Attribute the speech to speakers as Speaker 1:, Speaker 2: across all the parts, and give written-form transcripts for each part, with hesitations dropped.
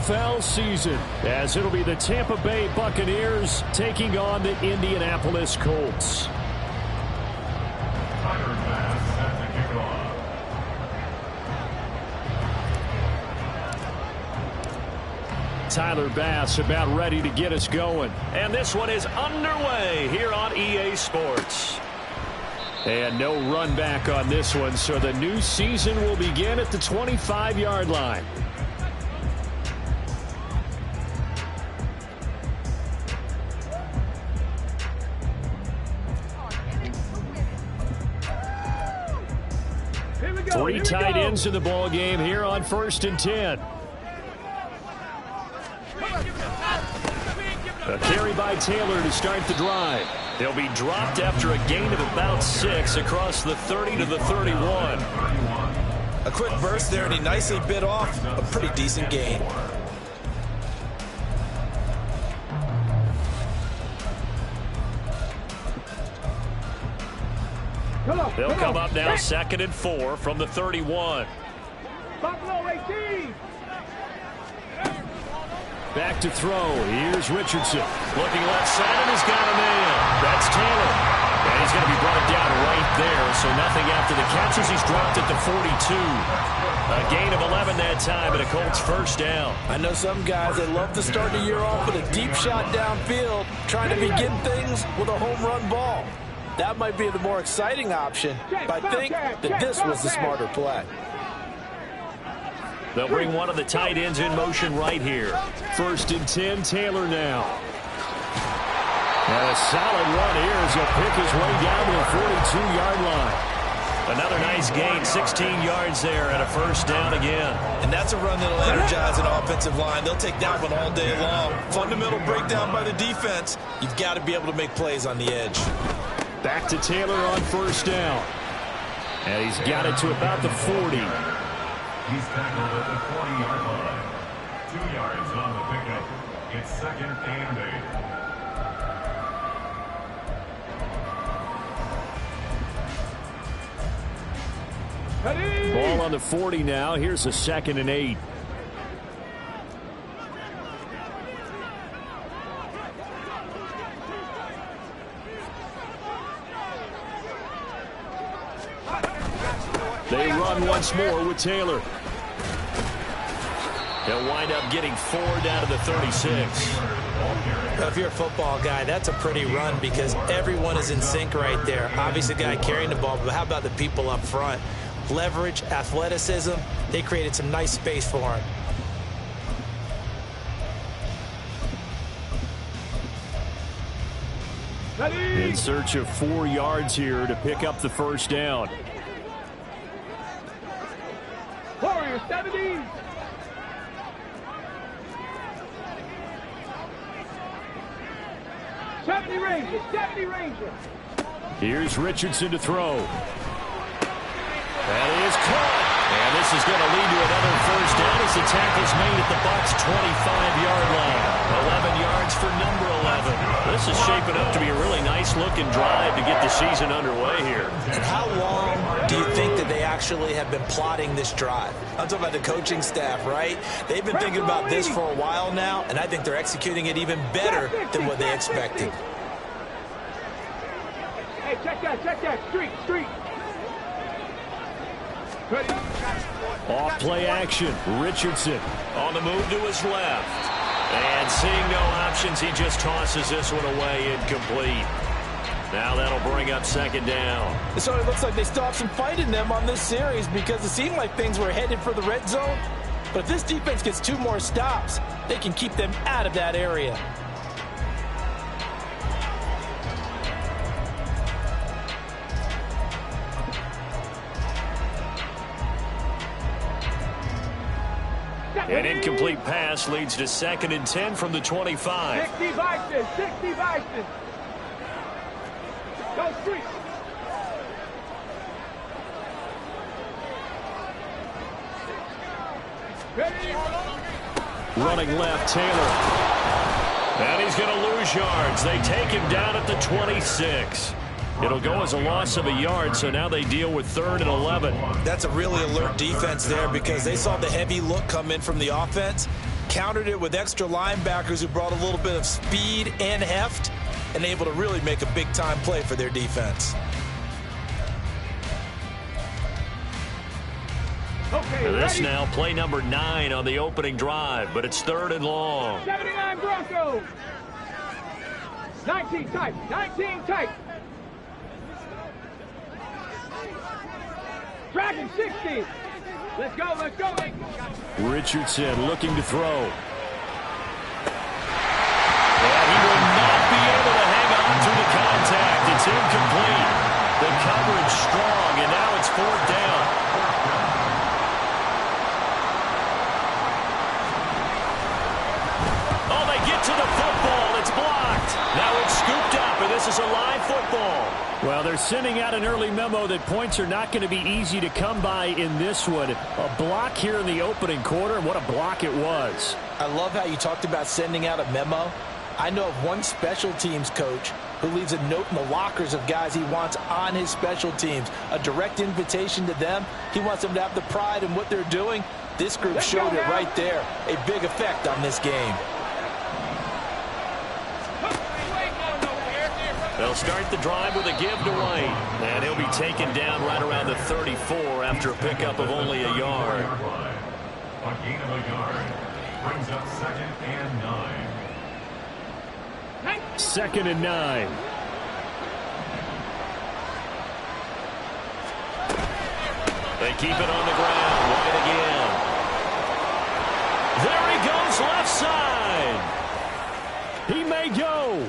Speaker 1: NFL season, as it'll be the Tampa Bay Buccaneers taking on the Indianapolis Colts. Tyler Bass about ready to get us going.
Speaker 2: And this one is underway here on EA Sports.
Speaker 1: And no run back on this one, so the new season will begin at the 25-yard line. Three tight ends in the ball game here on 1st and 10. A carry by Taylor to start the drive.
Speaker 2: They'll be dropped after a gain of about 6 across the 30 to the 31.
Speaker 3: A quick burst there, and he nicely bit off a pretty decent gain.
Speaker 2: They'll come up now 2nd and 4 from the 31.
Speaker 4: Buffalo 18.
Speaker 1: Back to throw. Here's Richardson.
Speaker 2: Looking left side, and he's got a man. That's Taylor. And he's going to be brought down right there, so nothing after the catches. He's dropped at the 42. A gain of 11 that time, and a Colts first down.
Speaker 3: I know some guys that love to start the year off with a deep shot downfield, trying to begin things with a home run ball. That might be the more exciting option, but I think that this was the smarter play.
Speaker 2: They'll bring one of the tight ends in motion right here.
Speaker 1: 1st and 10, Taylor now. And a solid run here as he'll pick his way down to the 42-yard line.
Speaker 2: Another nice gain, 16 yards there, and a first down again.
Speaker 3: And that's a run that'll energize an offensive line. They'll take that one all day long. Fundamental breakdown by the defense. You've got to be able to make plays on the edge.
Speaker 1: Back to Taylor on 1st down. And he's got it to about the 40.
Speaker 5: He's tackled at the 40-yard line. 2 yards on the pickup. It's 2nd and 8.
Speaker 1: Ball on the 40 now. Here's a 2nd and 8. They run once more with Taylor.
Speaker 2: They'll wind up getting 4 down to the 36.
Speaker 3: Well, if you're a football guy, that's a pretty run because everyone is in sync right there. Obviously, the guy carrying the ball, but how about the people up front? Leverage, athleticism, they created some nice space for him.
Speaker 1: In search of 4 yards here to pick up the first down.
Speaker 4: Warriors 70. Rangers, 70 Rangers.
Speaker 1: Here's Richardson to throw. That is caught. And this is going to lead to another first down as the tackle's made at the Bucs' 25-yard line. 11 yards for number 11. This is shaping up to be a really nice-looking drive to get the season underway here.
Speaker 3: And how long do you think that they actually have been plotting this drive? I'm talking about the coaching staff, right? They've been thinking about this for a while now, and I think they're executing it even better than what they expected.
Speaker 4: Hey, check that. Street.
Speaker 1: Off play action. Richardson
Speaker 2: on the move to his left. And seeing no options, he just tosses this one away incomplete. Now that'll bring up 2nd down.
Speaker 3: So it looks like they still have some fight in them on this series because it seemed like things were headed for the red zone. But if this defense gets 2 more stops, they can keep them out of that area.
Speaker 2: An incomplete pass leads to 2nd and 10 from the 25.
Speaker 4: 60 Bison. Go Street.
Speaker 1: running left, Taylor.
Speaker 2: And he's going to lose yards. They take him down at the 26. It'll go as a loss of a yard, so now they deal with 3rd and 11.
Speaker 3: That's a really alert defense there because they saw the heavy look come in from the offense. countered it with extra linebackers who brought a little bit of speed and heft and able to really make a big-time play for their defense.
Speaker 4: Okay,
Speaker 1: This
Speaker 4: ready?
Speaker 1: now play number 9 on the opening drive, but it's 3rd and long.
Speaker 4: 79 Broncos. 19 tight. 19 tight. Dragon 60. Let's go, let's go.
Speaker 1: Richardson looking to throw. And he will not be able to hang on through the contact. It's incomplete. The coverage strong, and now it's 4th down. Oh, they get to the football. It's blocked. Now it's scooped up, and this is a live football.
Speaker 2: Well, they're sending out an early memo that points are not going to be easy to come by in this one. A block here in the opening quarter, and what a block it was.
Speaker 3: I love how you talked about sending out a memo. I know of one special teams coach who leaves a note in the lockers of guys he wants on his special teams. A direct invitation to them. He wants them to have the pride in what they're doing. This group showed it right there. A big effect on this game.
Speaker 1: They'll start the drive with a give to White. And he'll be taken down right around the 34 after a pickup of only a yard.
Speaker 5: A gain of a yard brings up 2nd and 9.
Speaker 2: 2nd and 9.
Speaker 1: They keep it on the ground. White again. There he goes left side.
Speaker 2: He may go.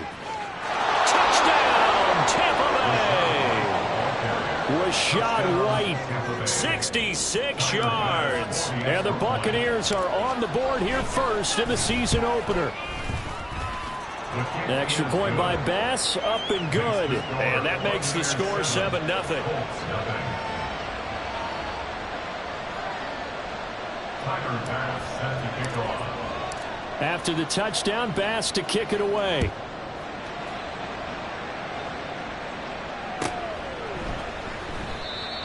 Speaker 1: Touchdown, Tampa Bay.
Speaker 2: Rashad White.
Speaker 1: 66 yards.
Speaker 2: And the Buccaneers are on the board here first in the season opener. An extra point by Bass, up and good.
Speaker 1: And that makes the score 7-0.
Speaker 2: After the touchdown, Bass to kick it away.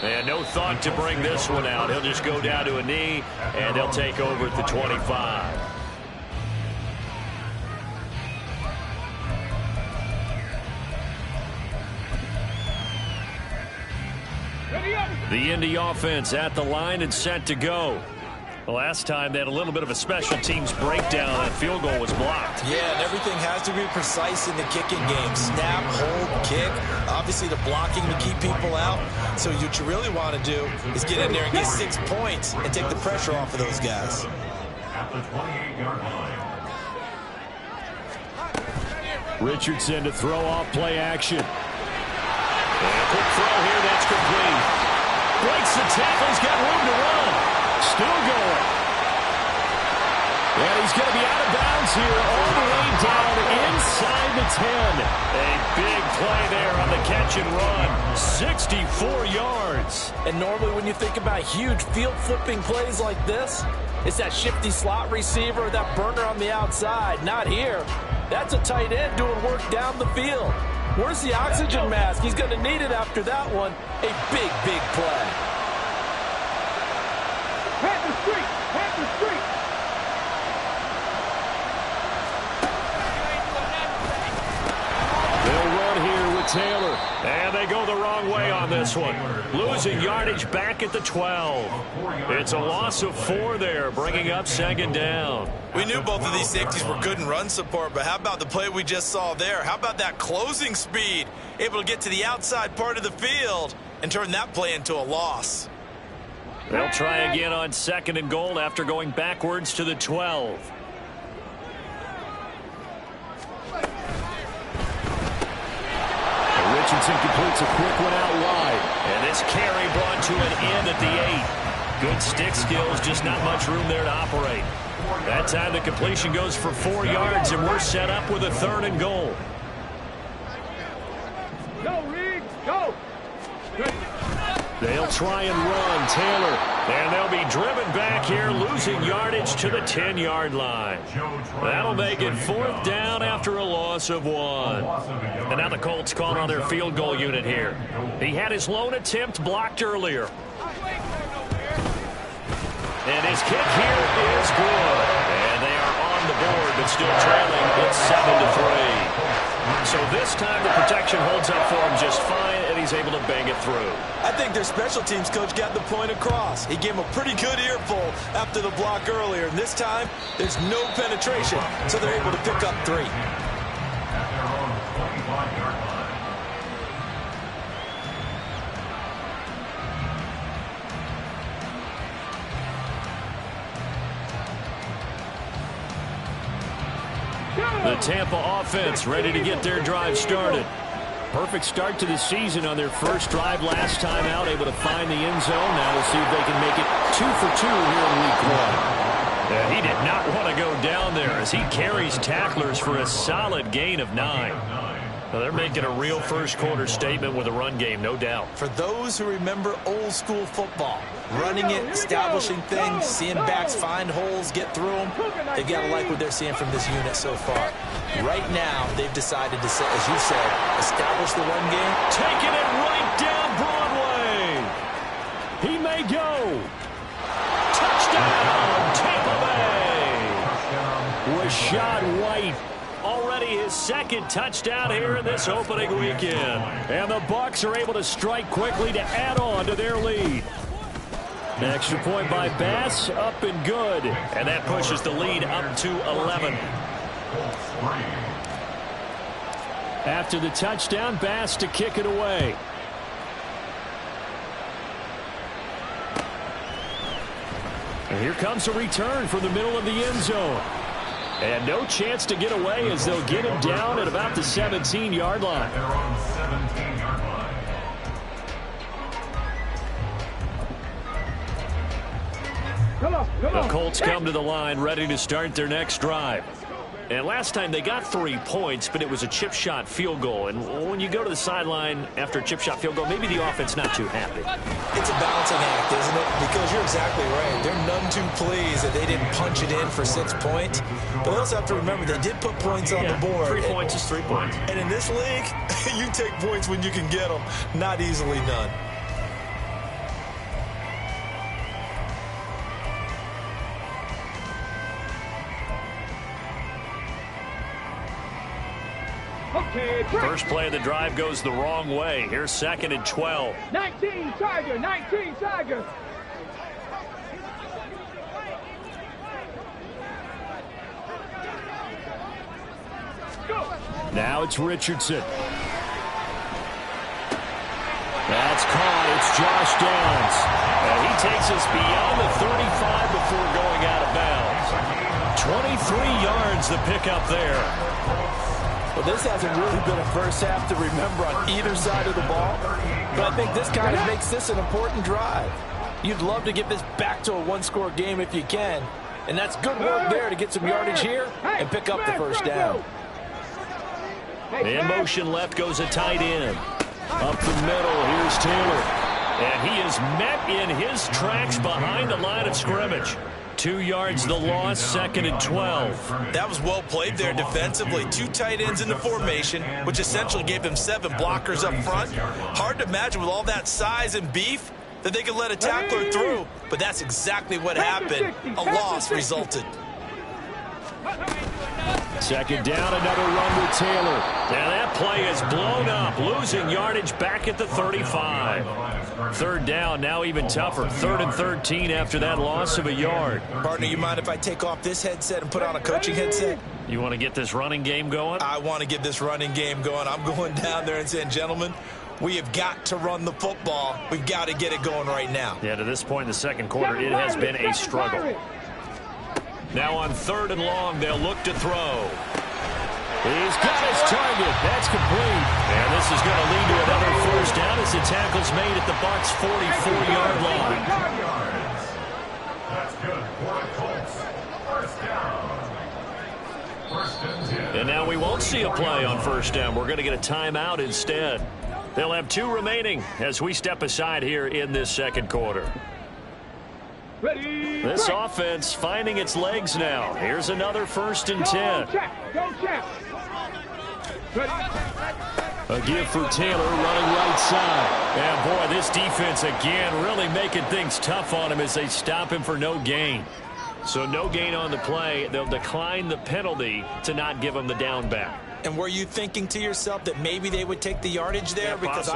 Speaker 1: And no thought to bring this one out. He'll just go down to a knee, and they'll take over at the 25. The Indy offense at the line and set to go. The last time they had a little bit of a special teams breakdown. That field goal was blocked.
Speaker 3: Yeah, and everything has to be precise in the kicking game. Snap, hold, kick. Obviously, the blocking to keep people out. So what you really want to do is get in there and get 6 points and take the pressure off of those guys.
Speaker 5: At the 28-yard line.
Speaker 2: Richardson to throw off play action.
Speaker 1: And a quick throw here, that's complete. Breaks the tackle, he's got room to run.
Speaker 2: Still going.
Speaker 1: And he's going to be out of bounds here all the way down inside the 10. A big play there on the catch and run. 64 yards.
Speaker 3: And normally when you think about huge field flipping plays like this, it's that shifty slot receiver, that burner on the outside. Not here. That's a tight end doing work down the field. Where's the oxygen mask? He's going to need it after that one. A big, big play.
Speaker 4: Panther Street! Panther Street!
Speaker 1: They'll run here with Taylor. And they go the wrong way on this one. Losing yardage back at the 12. It's a loss of 4 there, bringing up 2nd down.
Speaker 3: We knew both of these safeties were good in run support, but how about the play we just saw there? How about that closing speed? Able to get to the outside part of the field and turn that play into a loss.
Speaker 1: They'll try again on 2nd and goal after going backwards to the 12.
Speaker 2: Richardson completes a quick one out wide.
Speaker 1: And this carry brought to an end at the 8. Good stick skills, just not much room there to operate. That time the completion goes for 4 yards, and we're set up with a 3rd and goal.
Speaker 4: Go, Reed! Go! Good.
Speaker 2: They'll try and run. Taylor.
Speaker 1: And they'll be driven back here, losing yardage to the 10-yard line. That'll make it 4th down after a loss of 1. And now the Colts call on their field goal unit here. He had his lone attempt blocked earlier. And his kick here is good. And they are but still trailing. It's 7-3. So this time the protection holds up for him just fine, and he's able to bang it through.
Speaker 3: I think their special teams coach got the point across. He gave him a pretty good earful after the block earlier. And this time, there's no penetration, so they're able to pick up 3.
Speaker 5: At their own 25-yard line.
Speaker 1: The Tampa offense ready to get their drive started. Perfect start to the season on their first drive last time out, able to find the end zone. Now we'll see if they can make it 2 for 2 here in week 1. And he did not want to go down there as he carries tacklers for a solid gain of 9. Well, they're making a real first-quarter statement with a run game, no doubt.
Speaker 3: For those who remember old-school football, running it, establishing things, seeing backs find holes, get through them, they've got to like what they're seeing from this unit so far. Right now, they've decided to, as you said, establish the run game.
Speaker 1: Taking it right down Broadway. He may go. Touchdown, Tampa Bay. Rashad White. Already his second touchdown here in this opening weekend. And the Bucs are able to strike quickly to add on to their lead. An extra point by Bass, up and good. And that pushes the lead up to 11. After the touchdown, Bass to kick it away. And here comes a return from the middle of the end zone. And no chance to get away as they'll get him down at about the 17-yard line.
Speaker 5: They're on 17-yard line.
Speaker 1: The Colts come to the line ready to start their next drive. And last time they got 3 points, but it was a chip shot field goal. And when you go to the sideline after a chip shot field goal, maybe the offense not too happy.
Speaker 3: It's a balancing act, isn't it? Because you're exactly right. They're none too pleased that they didn't punch it in for 6 points. But they also have to remember they did put points on the board.
Speaker 1: 3 points is 3 points.
Speaker 3: And in this league, you take points when you can get them, not easily done.
Speaker 1: First play of the drive goes the wrong way. Here's 2nd and 12.
Speaker 4: 19 Tiger, 19 Tiger.
Speaker 1: Now it's Richardson. That's caught. It's Josh Downs. And he takes us beyond the 35 before going out of bounds. 23 yards the pickup there.
Speaker 6: Well, this hasn't really been a first half to remember on either side of the ball. But I think this kind of makes this an important drive. You'd love to get this back to a one-score game if you can. And that's good work there to get some yardage here and pick up the first down.
Speaker 1: In motion left goes a tight end. Up the middle, here's Taylor. And he is met in his tracks behind the line of scrimmage. 2 yards the loss, 2nd and 12.
Speaker 3: That was well played there defensively. 2 tight ends in the formation, which essentially gave them 7 blockers up front. Hard to imagine with all that size and beef that they could let a tackler through, but that's exactly what happened. A loss resulted.
Speaker 1: 2nd down, another run with Taylor. Now that play is blown up, losing yardage back at the 35. 3rd down, now even tougher. 3rd and 13 after that loss of a yard.
Speaker 3: Partner, you mind if I take off this headset and put on a coaching headset?
Speaker 1: You want to get this running game going?
Speaker 3: I want to get this running game going. I'm going down there and saying, gentlemen, we have got to run the football. We've got to get it going right now.
Speaker 1: Yeah, to this point in the 2nd quarter, it has been a struggle. Now on 3rd and long, they'll look to throw. He's got his target. That's complete. And this is going to lead to another first down as the tackle's made at the Bucs' 44-yard line.
Speaker 5: That's good for the Colts. First down. First and 10.
Speaker 1: And now we won't see a play on first down. We're going to get a timeout instead. They'll have 2 remaining as we step aside here in this 2nd quarter.
Speaker 4: Ready,
Speaker 1: This
Speaker 4: break.
Speaker 1: offense finding its legs now. Here's another 1st and 10.
Speaker 4: Go check, go check. Ready.
Speaker 1: A give for Taylor running right side. And boy, this defense again really making things tough on him as they stop him for no gain.
Speaker 2: So no gain on the play. They'll decline the penalty to not give him the down back.
Speaker 3: And were you thinking to yourself that maybe they would take the yardage there?
Speaker 2: Yeah,
Speaker 3: because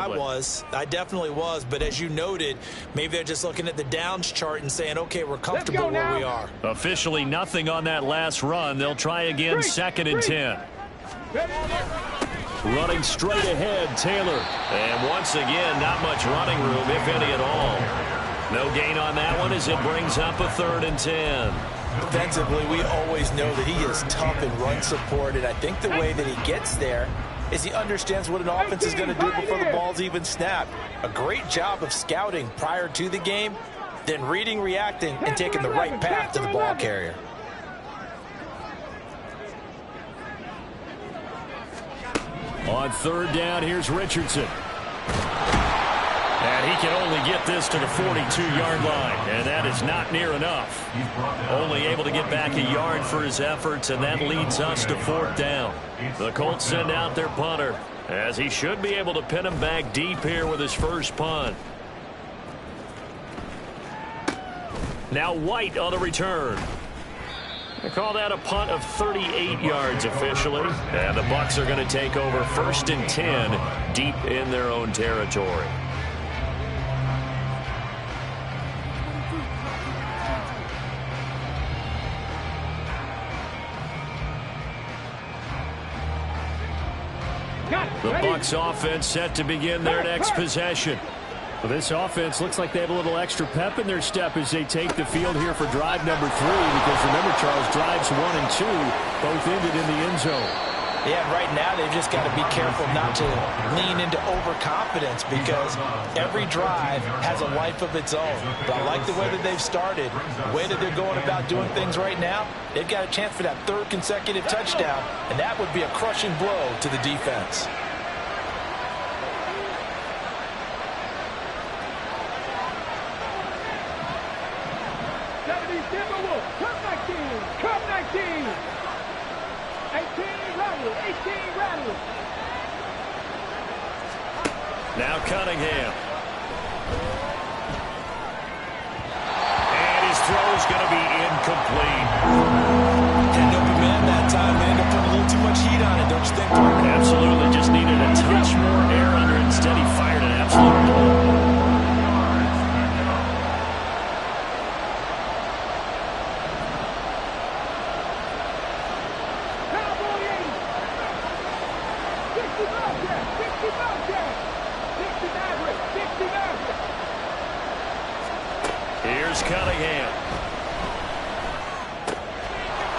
Speaker 3: I definitely was. But as you noted, maybe they're just looking at the downs chart and saying, okay, we're comfortable where we are.
Speaker 2: Officially nothing on that last run. They'll try again, 2nd and 10. Running straight ahead, Taylor. And once again, not much running room, if any at all. No gain on that one as it brings up a 3rd and 10.
Speaker 6: Defensively, we always know that he is tough in run support, and I think the way that he gets there is he understands what an offense is going to do before the ball's even snapped. A great job of scouting prior to the game, then reading, reacting, and taking the right path to the ball carrier.
Speaker 2: On 3rd down, here's Richardson. And he can only get this to the 42-yard line, and that is not near enough. Only able to get back a yard for his efforts, and that leads us to 4th down. The Colts send out their punter, as he should be able to pin him back deep here with his first punt. Now White on the return. They call that a punt of 38 yards officially, and the Bucs are going to take over 1st and 10 deep in their own territory. The Bucs offense set to begin their next possession. Well, this offense looks like they have a little extra pep in their step as they take the field here for drive number 3, because remember, Charles, drives 1 and 2 both ended in the end zone.
Speaker 3: Yeah, right now they've just got to be careful not to lean into overconfidence, because every drive has a life of its own. But I like the way that they've started, the way that they're going about doing things right now. They've got a chance for that 3rd consecutive touchdown, and that would be a crushing blow to the defense.
Speaker 4: Come 19. 18 rattle.
Speaker 2: Now Cunningham. And his throw's going to be incomplete.
Speaker 3: Had no man that time. They ended up putting a little too much heat on it, don't you think, Parker?
Speaker 2: Absolutely. Just needed a touch more air under it. Instead, he fired an absolute bullet. Here's Cunningham.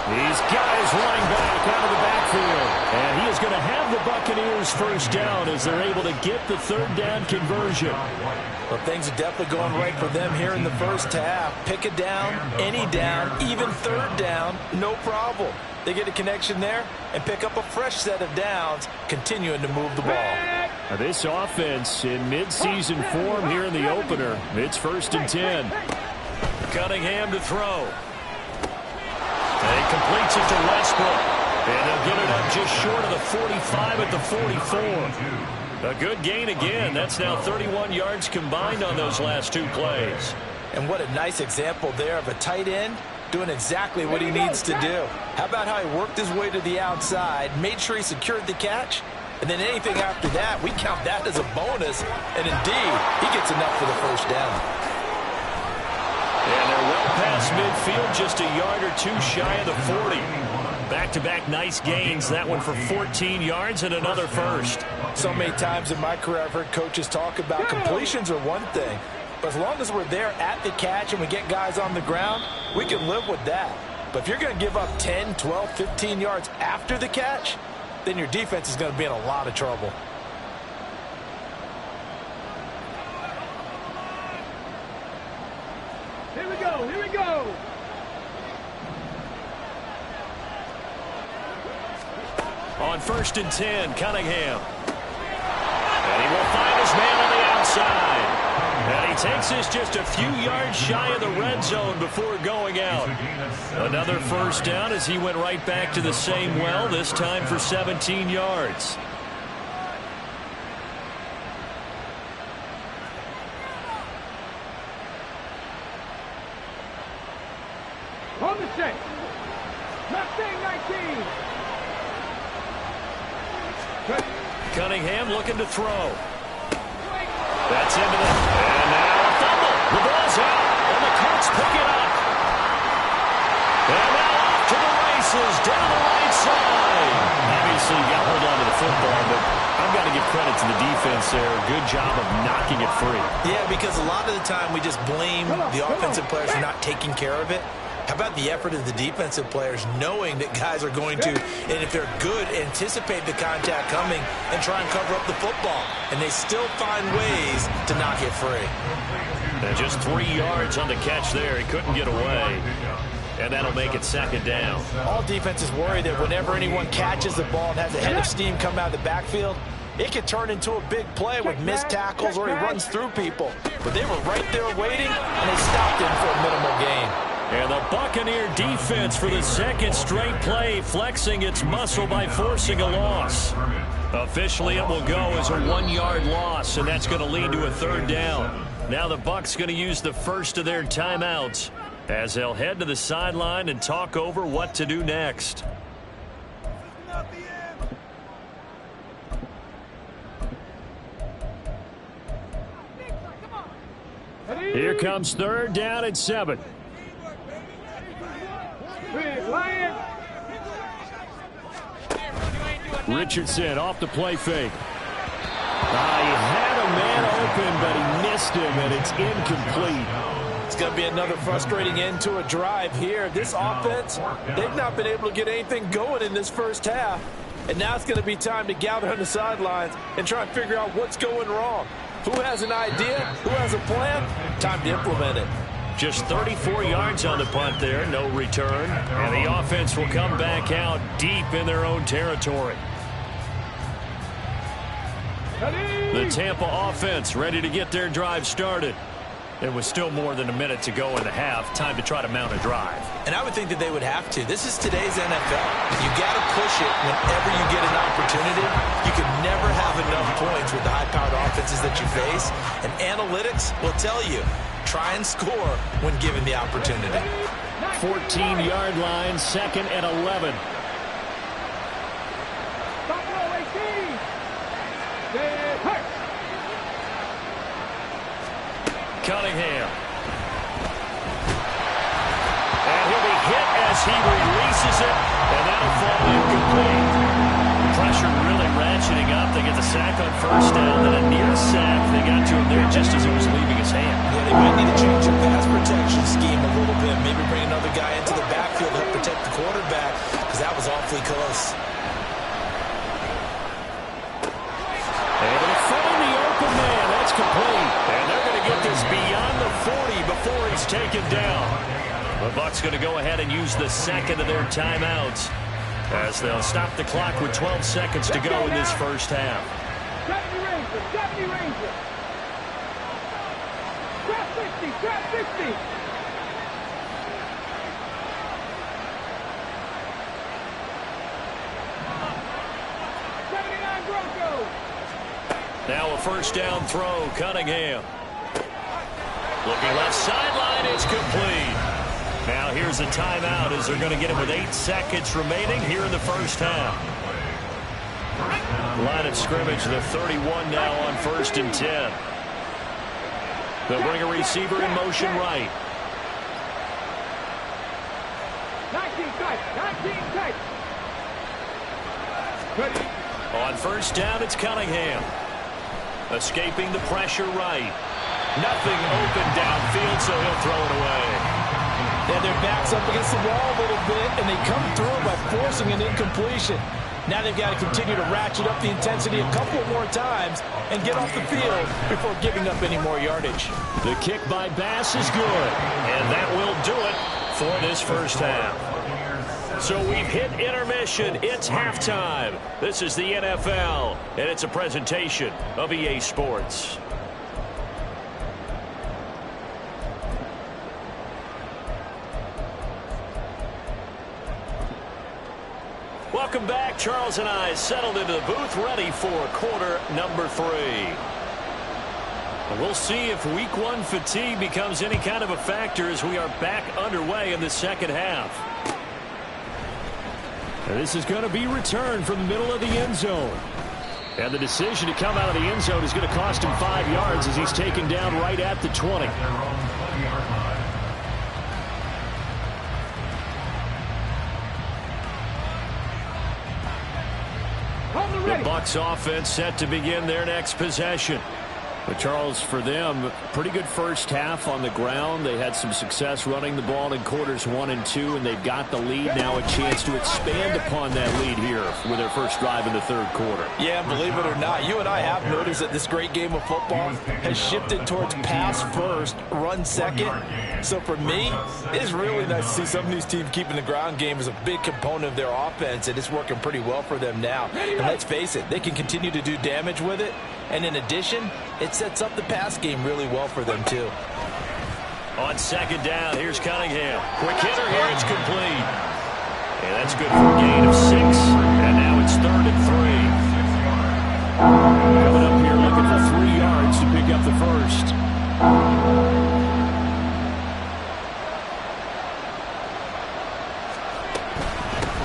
Speaker 2: He's got his running back out of the backfield. And he is going to have the Buccaneers first down as they're able to get the 3rd down conversion.
Speaker 3: Well, things are definitely going right for them here in the first half. Pick a down, any down, even 3rd down, no problem. They get a connection there and pick up a fresh set of downs, continuing to move the ball.
Speaker 2: Now this offense in midseason form here in the opener. It's 1st and 10. Cunningham to throw. And he completes it to Westbrook. And they'll get it up just short of the 45 at the 44. A good gain again. That's now 31 yards combined on those last 2 plays.
Speaker 3: And what a nice example there of a tight end doing exactly what he needs to do. How about how he worked his way to the outside, made sure he secured the catch, and then anything after that, we count that as a bonus. And indeed, he gets enough for the first down.
Speaker 2: And they're well past midfield, just a yard or 2 shy of the 40. Back-to-back nice gains. That one for 14 yards and another first.
Speaker 3: So many times in my career, I've heard coaches talk about completions are one thing, but as long as we're there at the catch and we get guys on the ground, we can live with that. But if you're going to give up 10, 12, 15 yards after the catch, then your defense is going to be in a lot of trouble.
Speaker 4: Here we go.
Speaker 2: On 1st and 10, Cunningham. And he will find his man on the outside. And he takes this just a few yards shy of the red zone before going out. Another first down as he went right back to the same well, this time for 17 yards.
Speaker 4: On the
Speaker 1: Cunningham looking to throw. That's into the... And now a fumble. The ball's out, and the Colts pick it up. And now off to the races, down the right side. Obviously, you got to hold on to the football, but I've got to give credit to the defense there. Good job of knocking it free.
Speaker 3: Yeah, because a lot of the time we just blame the offensive players for not taking care of it. How about the effort of the defensive players knowing that guys are going to, and if they're good, anticipate the contact coming and try and cover up the football. And they still find ways to knock it free.
Speaker 1: And just 3 yards on the catch there. He couldn't get away. And that'll make it second down.
Speaker 6: All defenses worry that whenever anyone catches the ball and has a head of steam come out of the backfield, it can turn into a big play with missed tackles or he runs through people. But they were right there waiting, and they stopped him for a minimal gain.
Speaker 1: And the Buccaneer defense for the second straight play, flexing its muscle by forcing a loss. Officially, it will go as a 1-yard loss, and that's going to lead to a third down. Now the Bucs going to use the first of their timeouts as they'll head to the sideline and talk over what to do next. Here comes third down and 7. Richardson off the play fake. He had a man open, but he missed him, and it's incomplete.
Speaker 6: It's going to be another frustrating end to a drive here. This offense, they've not been able to get anything going in this first half. And now it's going to be time to gather on the sidelines and try and figure out what's going wrong. Who has an idea? Who has a plan? Time to implement it.
Speaker 1: Just 34 yards on the punt there, no return. And the offense will come back out deep in their own territory. The Tampa offense ready to get their drive started. There was still more than a minute to go in the half. Time to try to mount a drive.
Speaker 3: And I would think that they would have to. This is today's NFL. You got to push it whenever you get an opportunity. You can never have enough points with the high-powered offenses that you face. And analytics will tell you, try and score when given the opportunity.
Speaker 1: 14-yard line, second and 11. Cunningham. And he'll be hit as he releases it, and that'll fall incomplete. Pressure really ratcheting up. They get the sack on first down, then a near sack. They got to him there just as it was leaving his hand.
Speaker 3: Yeah, they might need to change their pass protection scheme a little bit. Maybe bring another guy into the backfield to help protect the quarterback, because that was awfully close.
Speaker 1: Able to find the open man. That's complete. And they're going to get this beyond the 40 before he's taken down. The Bucs going to go ahead and use the second of their timeouts as they'll stop the clock with 12 seconds to go in this first half.
Speaker 4: 70 Ranger. Trap 50.
Speaker 1: Now a first down throw, Cunningham. Looking left sideline, it's complete. Now here's a timeout as they're going to get it with 8 seconds remaining here in the first half. Line of scrimmage, the 31 now on 1st and 10. They'll bring a receiver in motion right.
Speaker 4: 19 tight.
Speaker 1: On first down, it's Cunningham. Escaping the pressure right. Nothing open downfield, so he'll throw it away.
Speaker 6: Yeah, their back's up against the wall a little bit, and they come through by forcing an incompletion. Now they've got to continue to ratchet up the intensity a couple more times and get off the field before giving up any more yardage.
Speaker 1: The kick by Bass is good, and that will do it for this first half. So we've hit intermission. It's halftime. This is the NFL, and it's a presentation of EA Sports. Welcome back. Charles and I settled into the booth, ready for quarter number 3. And we'll see if week 1 fatigue becomes any kind of a factor as we are back underway in the second half.
Speaker 2: And this is going to be returned from the middle of the end zone. And the decision to come out of the end zone is going to cost him 5 yards as he's taken down right at the 20. The Bucs offense set to begin their next possession. But Charles, for them, pretty good first half on the ground. They had some success running the ball in quarters 1 and 2, and they've got the lead now, a chance to expand upon that lead here with their first drive in the third quarter.
Speaker 6: Yeah, believe it or not, you and I have noticed that this great game of football has shifted towards pass first, run second. So for me, it is really nice to see some of these teams keeping the ground game as a big component of their offense, and it's working pretty well for them now. And let's face it, they can continue to do damage with it. And in addition, it sets up the pass game really well for them, too.
Speaker 2: On second down, here's Cunningham. Quick hitter here, it's complete. And that's good for a gain of 6. And now it's 3rd and 3. Coming up here looking for 3 yards to pick up the first.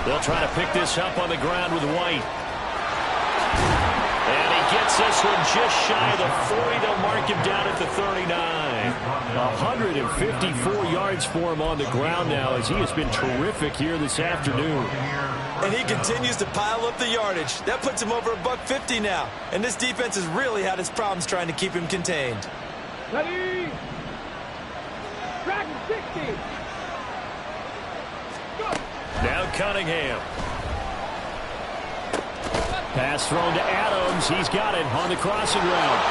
Speaker 2: They'll try to pick this up on the ground with White. Gets this one just shy of the 40. They'll mark him down at the 39. 154 yards for him on the ground now as he has been terrific here this afternoon.
Speaker 6: And he continues to pile up the yardage. That puts him over $150 now. And this defense has really had its problems trying to keep him contained.
Speaker 4: Ready? Dragon 60. Go.
Speaker 2: Now Cunningham. Pass thrown to Adams. He's got it on the crossing route.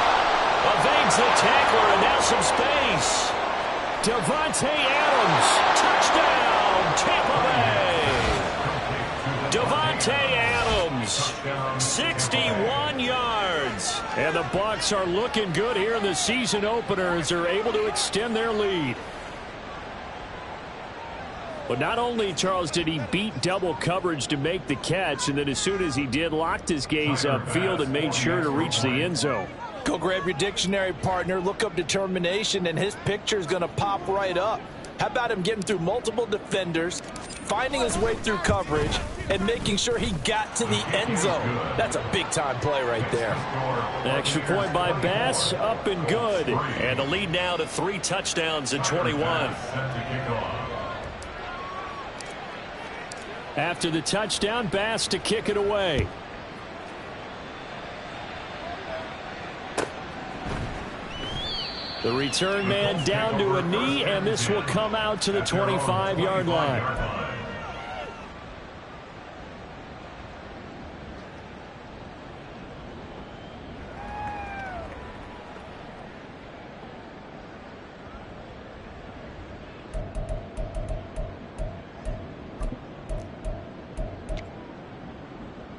Speaker 2: Evades the tackler, and now some space. Davante Adams. Touchdown, Tampa Bay. Davante Adams. 61 yards. And the Bucs are looking good here in the season opener as they're able to extend their lead. But not only, Charles, did he beat double coverage to make the catch, and then as soon as he did, locked his gaze upfield and made sure to reach the end zone.
Speaker 6: Go grab your dictionary, partner. Look up determination, and his picture is going to pop right up. How about him getting through multiple defenders, finding his way through coverage, and making sure he got to the end zone? That's a big-time play right there.
Speaker 2: Extra point by Bass, up and good. And the lead now to 3 touchdowns at 21. After the touchdown, Bass to kick it away. The return man down to a knee, and this will come out to the 25-yard line.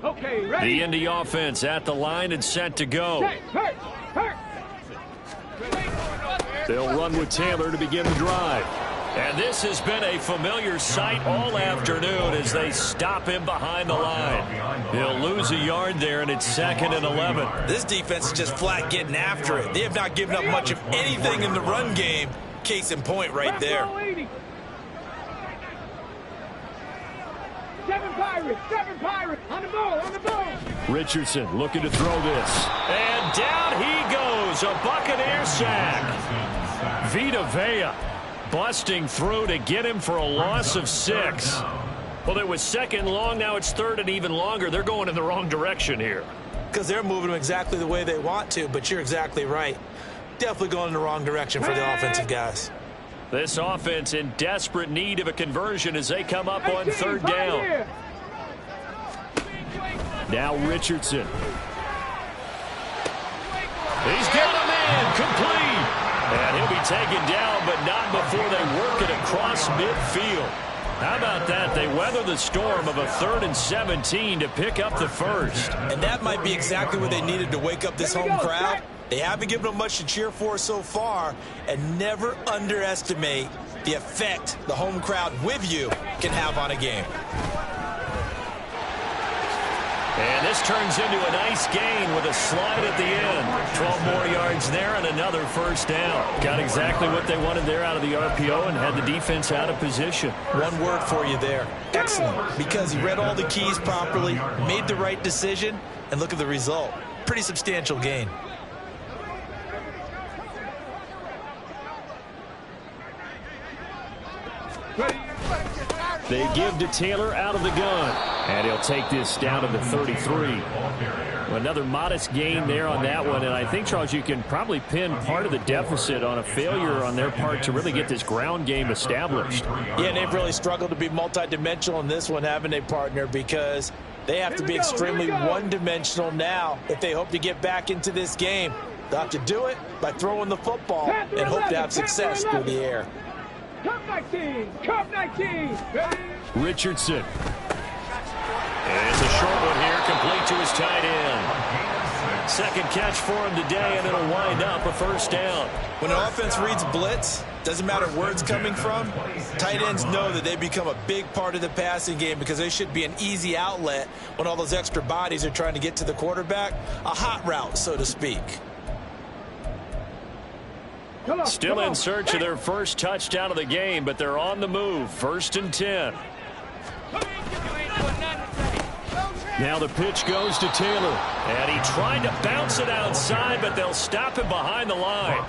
Speaker 4: Okay, ready?
Speaker 2: The Indy offense at the line and set to go.
Speaker 4: Hurt.
Speaker 2: They'll run with Taylor to begin the drive. And this has been a familiar sight all afternoon as they stop him behind the line. He'll lose a yard there, and it's 2nd and 11.
Speaker 6: This defense is just flat getting after it. They have not given up much of anything in the run game. Case in point right there.
Speaker 4: 7 Pirates, on the ball.
Speaker 2: Richardson looking to throw this. And down he goes, a Buccaneer sack. Vita Vea busting through to get him for a loss of 6. Well, it was 2nd long, now it's 3rd and even longer. They're going in the wrong direction here.
Speaker 3: Because they're moving them exactly the way they want to, but you're exactly right. Definitely going in the wrong direction for the offensive guys.
Speaker 2: This offense in desperate need of a conversion as they come up on 3rd down. Now Richardson. He's got a man complete. And he'll be taken down, but not before they work it across midfield. How about that? They weather the storm of a 3rd and 17 to pick up the first.
Speaker 6: And that might be exactly what they needed to wake up this home crowd. They haven't given them much to cheer for so far, and never underestimate the effect the home crowd with you can have on a game.
Speaker 2: And
Speaker 1: this turns into a nice gain with a slide at the end. 12 more yards there and another first down. Got exactly what they wanted there out of the RPO and had the defense out of position.
Speaker 3: One word for you there. Excellent. Because he read all the keys properly, made the right decision, and look at the result. Pretty substantial gain.
Speaker 1: They give to Taylor out of the gun. And he'll take this down to the 33. Another modest gain there on that one. And I think, Charles, you can probably pin part of the deficit on a failure on their part to really get this ground game established.
Speaker 3: Yeah, and they've really struggled to be multidimensional in this one, haven't they, partner? Because they have to be extremely one-dimensional now if they hope to get back into this game. They'll have to do it by throwing the football and hope to have success through the air.
Speaker 4: Cup 19! Cup 19!
Speaker 1: Richardson. And it's a short one here, complete to his tight end. Second catch for him today, and it'll wind up a first down.
Speaker 3: When an offense reads blitz, doesn't matter where it's coming from, tight ends know that they become a big part of the passing game because they should be an easy outlet when all those extra bodies are trying to get to the quarterback. A hot route, so to speak.
Speaker 1: Still in search of their first touchdown of the game, but they're on the move. 1st and 10. Now the pitch goes to Taylor. And he tried to bounce it outside, but they'll stop him behind the line.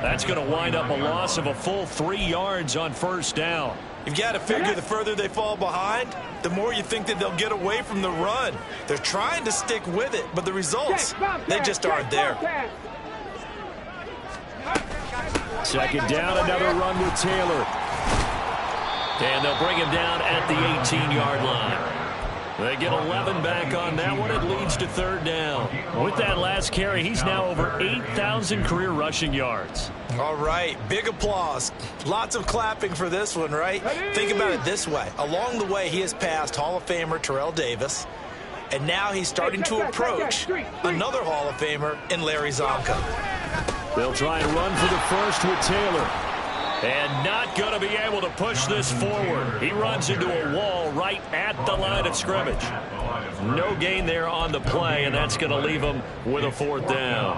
Speaker 1: That's going to wind up a loss of a full 3 yards on first down.
Speaker 3: You've got to figure the further they fall behind, the more you think that they'll get away from the run. They're trying to stick with it, but the results, they just aren't there.
Speaker 1: Second down, another run with Taylor. And they'll bring him down at the 18-yard line. They get 11 back on that one. It leads to third down. With that last carry, he's now over 8,000 career rushing yards.
Speaker 3: All right, big applause. Lots of clapping for this one, right? Think about it this way. Along the way, he has passed Hall of Famer Terrell Davis, and now he's starting to approach another Hall of Famer in Larry Zonka.
Speaker 1: They'll try and run for the first with Taylor. And not going to be able to push this forward. He runs into a wall right at the line of scrimmage. No gain there on the play, and that's going to leave him with a fourth down.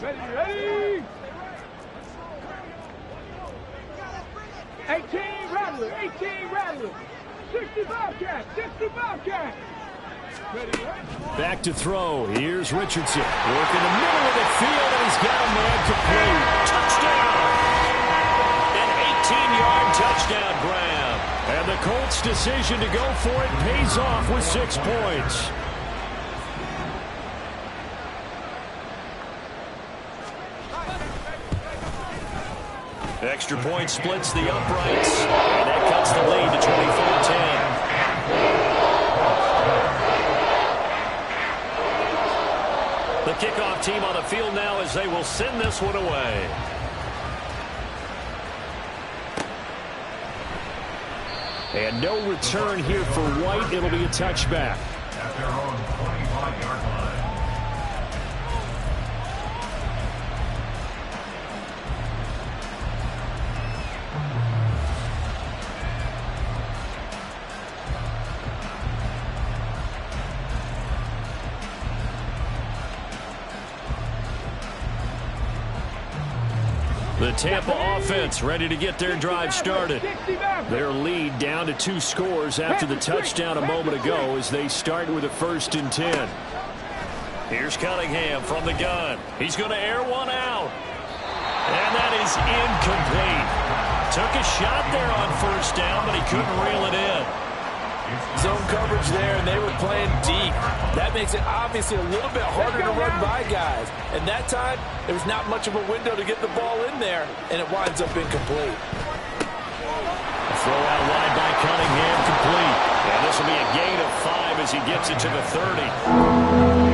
Speaker 4: Ready! 18 Rattler, 18 Rattler, 60 Bobcat, 60 Bobcat.
Speaker 1: Back to throw. Here's Richardson. Working the middle of the field, and he's got a man complete. Touchdown! An 18-yard touchdown grab. And the Colts' decision to go for it pays off with 6 points. Extra point splits the uprights, and that cuts the lead to 24-10. The kickoff team on the field now as they will send this one away. And no return here for White. It'll be a touchback.
Speaker 5: At their own 25-yard line.
Speaker 1: The Tampa offense ready to get their drive started. Their lead down to 2 scores after the touchdown a moment ago as they start with a 1st and 10. Here's Cunningham from the gun. He's going to air one out. And that is incomplete. Took a shot there on first down, but he couldn't reel it in.
Speaker 6: Zone coverage there, and they were playing deep. That makes it obviously a little bit harder to run by guys. And that time, there was not much of a window to get the ball in there, and it winds up incomplete.
Speaker 1: A throw out wide by Cunningham, complete. And this will be a gain of 5 as he gets it to the 30.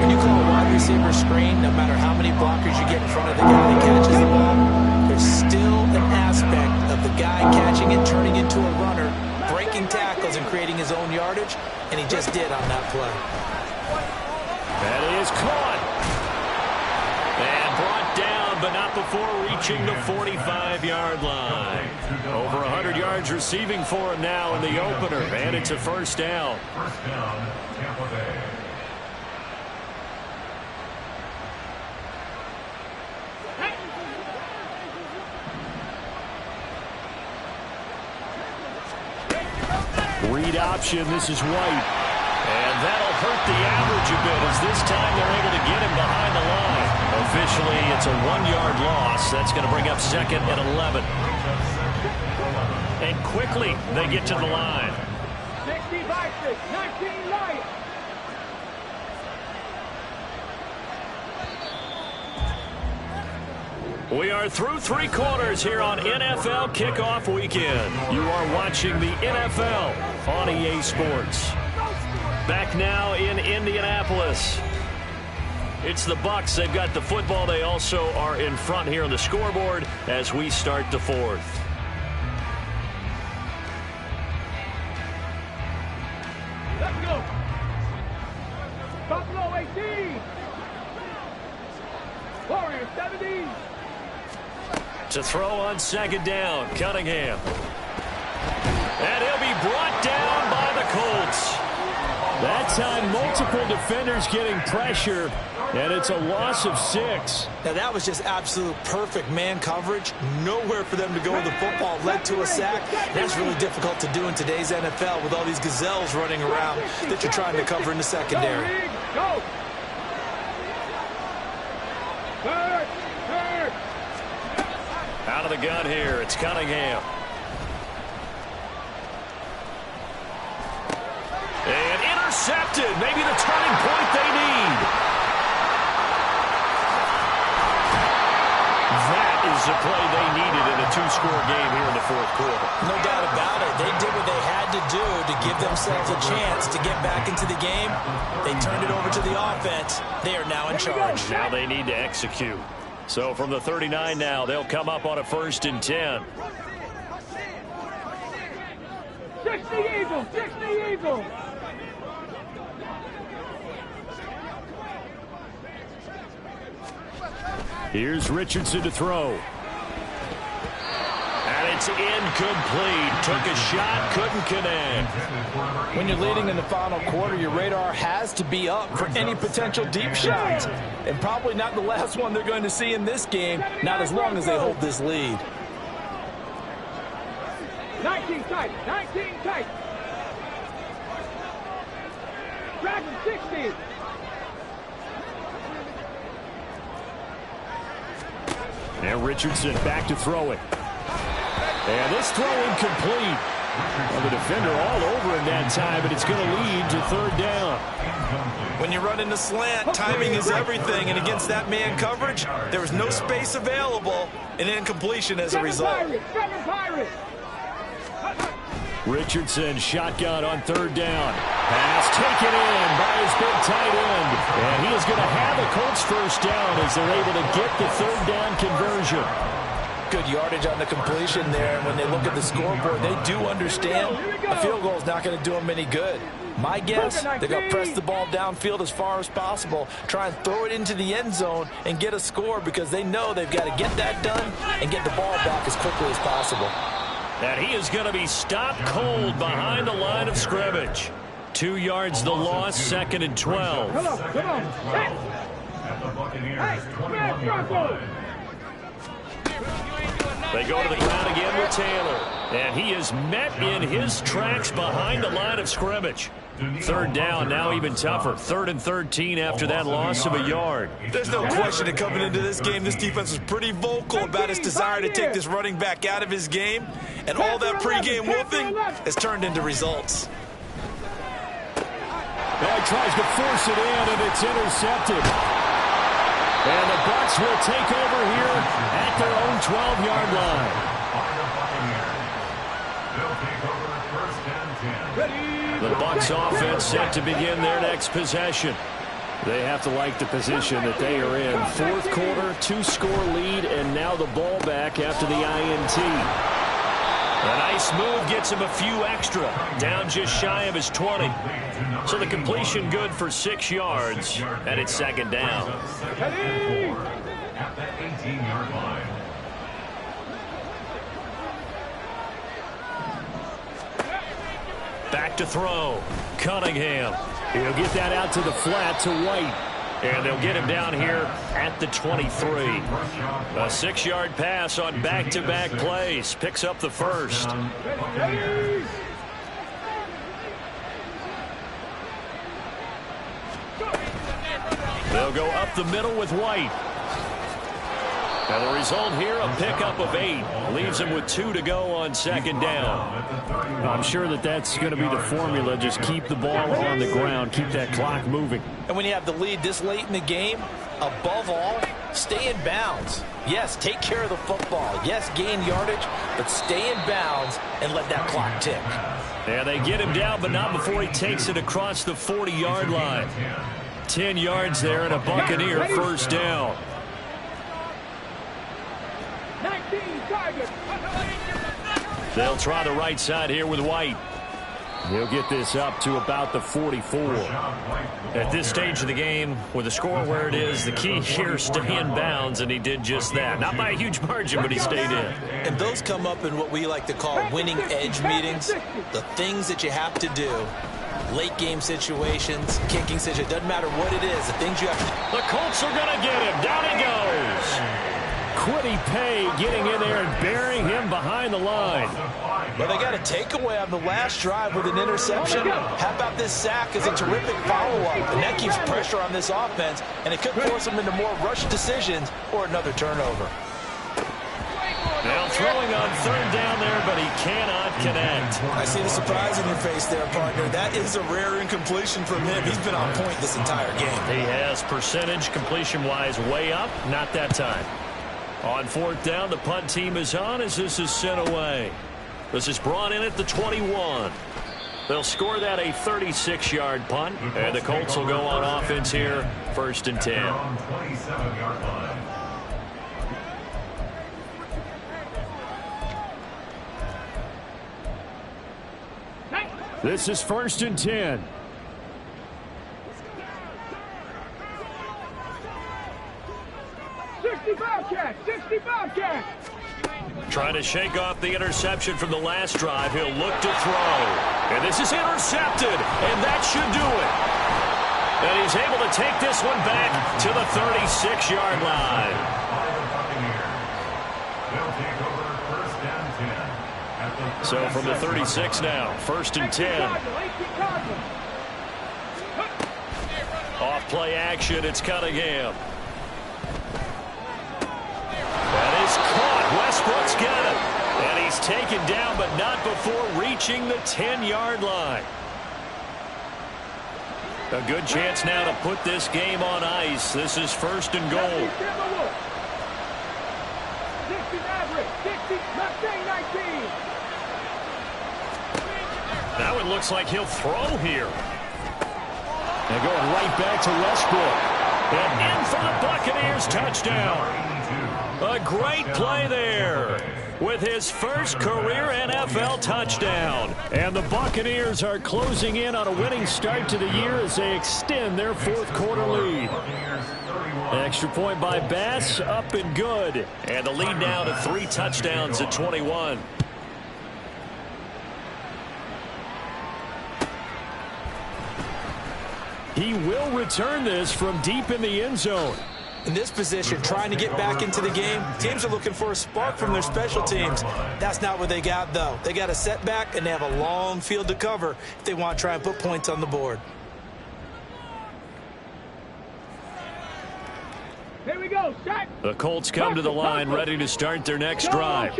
Speaker 3: When you call a wide receiver screen, no matter how many blockers you get in front of the guy that catches the ball, there's still an aspect of the guy catching it, turning into a runner, breaking tackles and creating his own yardage, and he just did on that play.
Speaker 1: That is caught. And brought down, but not before reaching the 45-yard line. Over yards receiving for him now in the opener, and it's a first down.
Speaker 5: First down, Tampa Bay.
Speaker 1: Read option. This is White. And that'll hurt the average a bit as this time they're able to get him behind the line. Officially, it's a 1-yard loss. That's going to bring up 2nd and 11. And quickly, they get to the line.
Speaker 4: 65-6, 19 Lions.
Speaker 1: We are through 3 quarters here on NFL Kickoff Weekend. You are watching the NFL on EA Sports. Back now in Indianapolis. It's the Bucs. They've got the football. They also are in front here on the scoreboard as we start the 4th.
Speaker 4: Let's go. Buffalo 18. Warriors 17.
Speaker 1: To throw on 2nd down, Cunningham. And he'll be brought down by the Colts. That time, multiple defenders getting pressure, and it's a loss of 6.
Speaker 3: Now, that was just absolute perfect man coverage. Nowhere for them to go with the football. Led to a sack. That's really difficult to do in today's NFL with all these gazelles running around that you're trying to cover in the secondary.
Speaker 4: Go. Third.
Speaker 1: Out of the gun here, it's Cunningham. And intercepted. Maybe the turning point they need. That is the play they needed in a 2-score game here in the 4th quarter.
Speaker 3: No doubt about it. They did what they had to do to give themselves a chance to get back into the game. They turned it over to the offense. They are now in charge.
Speaker 1: Now they need to execute. So from the 39 now, they'll come up on a 1st and 10.
Speaker 4: 60 Eagles, 60 Eagles.
Speaker 1: Here's Richardson to throw. And it's incomplete. Took a shot, couldn't connect.
Speaker 6: When you're leading in the final quarter, your radar has to be up for any potential deep shots. And probably not the last one they're going to see in this game, not as long as they hold this lead.
Speaker 4: 19 tight, 19 tight. Dragon 60.
Speaker 1: And Richardson back to throw it. And this throw incomplete. Well, the defender all over him that time, but it's going to lead to 3rd down.
Speaker 3: When you run in the slant, timing is everything. And against that man coverage, there was no space available, and incompletion as a result.
Speaker 1: Richardson shotgun on 3rd down. Pass taken in by his big tight end. And he is going to have a Colts 1st down as they're able to get the 3rd down conversion.
Speaker 6: Good yardage on the completion there. And when they look at the scoreboard, they do understand a field goal is not going to do them any good. My guess, they're going to press the ball downfield as far as possible, try and throw it into the end zone and get a score because they know they've got to get that done and get the ball back as quickly as possible.
Speaker 1: And he is going to be stopped cold behind the line of scrimmage. 2 yards the loss, 2nd and 12.
Speaker 4: Come on.
Speaker 5: At the Buccaneers, 21-yard line.
Speaker 1: They go to the ground again with Taylor. And he is met in his tracks behind the line of scrimmage. 3rd down, now even tougher. 3rd and 13 after that loss of a yard.
Speaker 3: There's no question that coming into this game, this defense was pretty vocal about its desire to take this running back out of his game. And all that pregame whooping has turned into results.
Speaker 1: Now he tries to force it in, and it's intercepted. And the Bucs will take over here at their own 12-yard line. The Bucs offense set to begin their next possession. They have to like the position that they are in. 4th quarter, 2-score lead, and now the ball back after the INT. A nice move gets him a few extra, down just shy of his 20. So the completion good for 6 yards, and it's 2nd down.
Speaker 5: At the 18-yard line.
Speaker 1: Back to throw. Cunningham. He'll get that out to the flat to White. And they'll get him down here at the 23. A 6-yard pass on back-to-back plays. Picks up the first. They'll go up the middle with White. And the result here, a pickup of 8. Leaves him with 2 to go on second down.
Speaker 2: I'm sure that's going to be the formula. Just keep the ball on the ground. Keep that clock moving.
Speaker 6: And when you have the lead this late in the game, above all, stay in bounds. Yes, take care of the football. Yes, gain yardage, but stay in bounds and let that clock tick.
Speaker 1: And they get him down, but not before he takes it across the 40-yard line. 10 yards there and a Buccaneer first down.
Speaker 4: 19 Tigers.
Speaker 1: They'll try the right side here with White. He'll get this up to about the 44. At this stage of the game, with the score where it is, the key here is stay in bounds, and he did just that. Not by a huge margin, but he stayed in.
Speaker 3: And those come up in what we like to call winning edge meetings. The things that you have to do. Late game situations, kicking situations, doesn't matter what it is, the things you have to.
Speaker 1: The Colts are going to get him. Down he goes. Quiddy Pay getting in there and burying him behind the line.
Speaker 3: Well, they got a takeaway on the last drive with an interception. How about this sack as a terrific follow-up? And that keeps pressure on this offense, and it could force them into more rush decisions or another turnover.
Speaker 1: Now throwing on third down there, but he cannot connect.
Speaker 3: I see the surprise in your face there, partner. That is a rare incompletion from him. He's been on point this entire game.
Speaker 1: He has percentage completion-wise way up. Not that time. On fourth down, the punt team is on as this is sent away. This is brought in at the 21. They'll score that a 36-yard punt, and the Colts will go on offense here, first and 10.
Speaker 2: This is first and 10.
Speaker 1: Trying to shake off the interception from the last drive. He'll look to throw. And this is intercepted. And that should do it. And he's able to take this one back to the 36-yard line. So from the 36 now, first and 10. Off play action, it's Cunningham. That is caught. Westbrook's got it. And he's taken down, but not before reaching the 10-yard line. A good chance now to put this game on ice. This is first and goal. Now it looks like he'll throw here.
Speaker 2: They're going right back to Westbrook.
Speaker 1: And in for the Buccaneers, touchdown. A great play there with his first career NFL touchdown.
Speaker 2: And the Buccaneers are closing in on a winning start to the year as they extend their fourth-quarter lead.
Speaker 1: Extra point by Bass, up and good. And the lead now to 3 touchdowns at 21.
Speaker 2: He will return this from deep in the end zone.
Speaker 3: In this position, trying to get back into the game, teams are looking for a spark from their special teams. That's not what they got, though. They got a setback, and they have a long field to cover if they want to try and put points on the board.
Speaker 4: Here we go, shot.
Speaker 1: The Colts come to the line ready to start their next drive.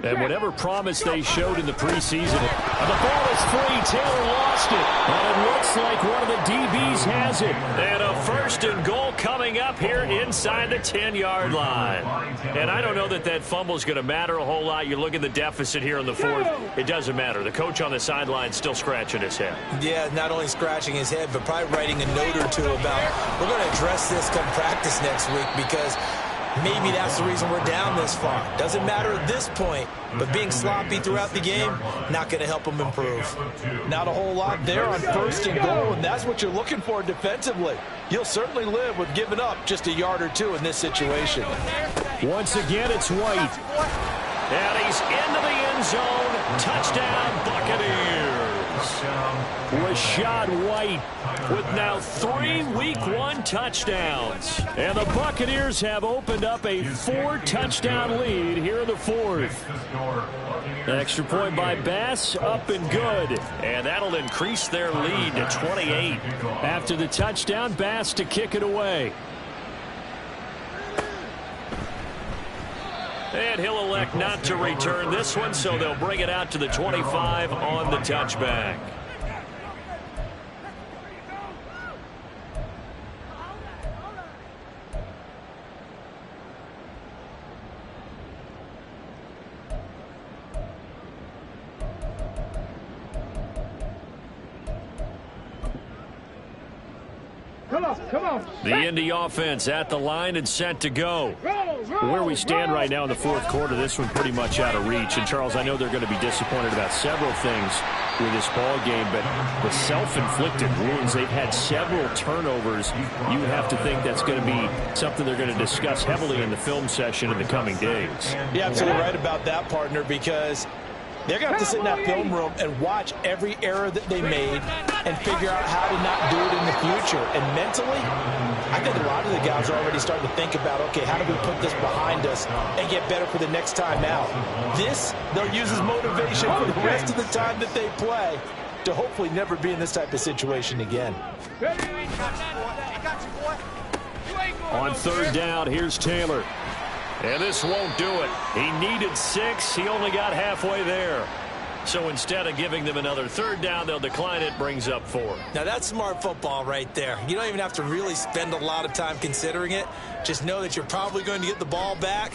Speaker 2: And whatever promise they showed in the preseason, the ball is free. Taylor lost it. And it looks like one of the DBs has it.
Speaker 1: And a first and goal coming up here inside the 10-yard line. And I don't know that that fumble is going to matter a whole lot. You look at the deficit here in the fourth. It doesn't matter. The coach on the sideline still scratching his head.
Speaker 3: Yeah, not only scratching his head, but probably writing a note or two about, we're going to address this come practice next week, because maybe that's the reason we're down this far. Doesn't matter at this point, but being sloppy throughout the game, not going to help them improve. Not a whole lot there on first and goal, and that's what you're looking for defensively. You'll certainly live with giving up just a yard or two in this situation.
Speaker 2: Once again, it's White. And he's into the end zone. Touchdown, Buccaneers. Rachaad White with now 3 Week 1 touchdowns. And the Buccaneers have opened up a 4-touchdown lead here in the 4th. Extra point by Bass, up and good. And that'll increase their lead to 28. After the touchdown, Bass to kick it away. And he'll elect not to return this one, so they'll bring it out to the 25 on the touchback.
Speaker 4: Come on.
Speaker 2: The Indy offense at the line and set to go. Where we stand right now in the 4th quarter, this one pretty much out of reach. And, Charles, I know they're going to be disappointed about several things with this ball game, but the self-inflicted wounds, they've had several turnovers. You have to think that's going to be something they're going to discuss heavily in the film session in the coming days.
Speaker 6: You're absolutely right about that, partner, because they're going to have to sit in that film room and watch every error that they made and figure out how to not do it in the future. And mentally, I think a lot of the guys are already starting to think about, okay, how do we put this behind us and get better for the next time out? This, they'll use as motivation for the rest of the time that they play to hopefully never be in this type of situation again.
Speaker 2: On 3rd down, here's Taylor. And this won't do it. He needed 6. He only got halfway there. So instead of giving them another 3rd down, they'll decline it, brings up 4.
Speaker 3: Now, that's smart football right there. You don't even have to really spend a lot of time considering it. Just know that you're probably going to get the ball back.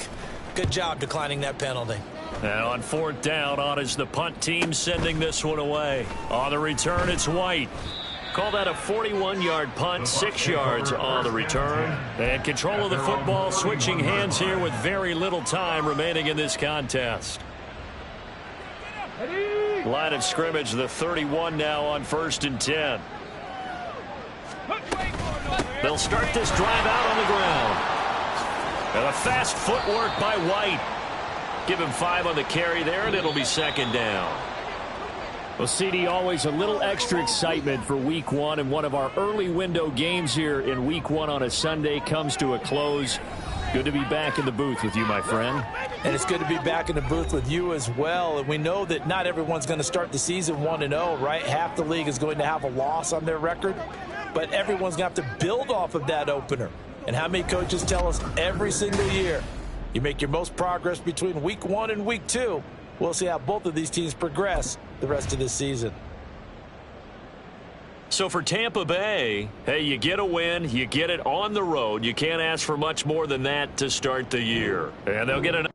Speaker 3: Good job declining that penalty.
Speaker 2: And on 4th down, on is the punt team sending this one away. On the return, it's White. Call that a 41-yard punt, 6 yards on the return. And control of the football switching hands here with very little time remaining in this contest. Line of scrimmage, the 31 now on 1st and 10. They'll start this drive out on the ground. And a fast footwork by White. Give him 5 on the carry there, and it'll be 2nd down. Well, CD, always a little extra excitement for Week 1, and one of our early window games here in Week 1 on a Sunday comes to a close. Good to be back in the booth with you, my friend.
Speaker 6: And it's good to be back in the booth with you as well. And we know that not everyone's going to start the season 1-0, right? Half the league is going to have a loss on their record, but everyone's going to have to build off of that opener. And how many coaches tell us every single year, you make your most progress between Week 1 and Week 2. We'll see how both of these teams progress the rest of this season.
Speaker 2: So for Tampa Bay, hey, you get a win, you get it on the road. You can't ask for much more than that to start the year. And they'll get an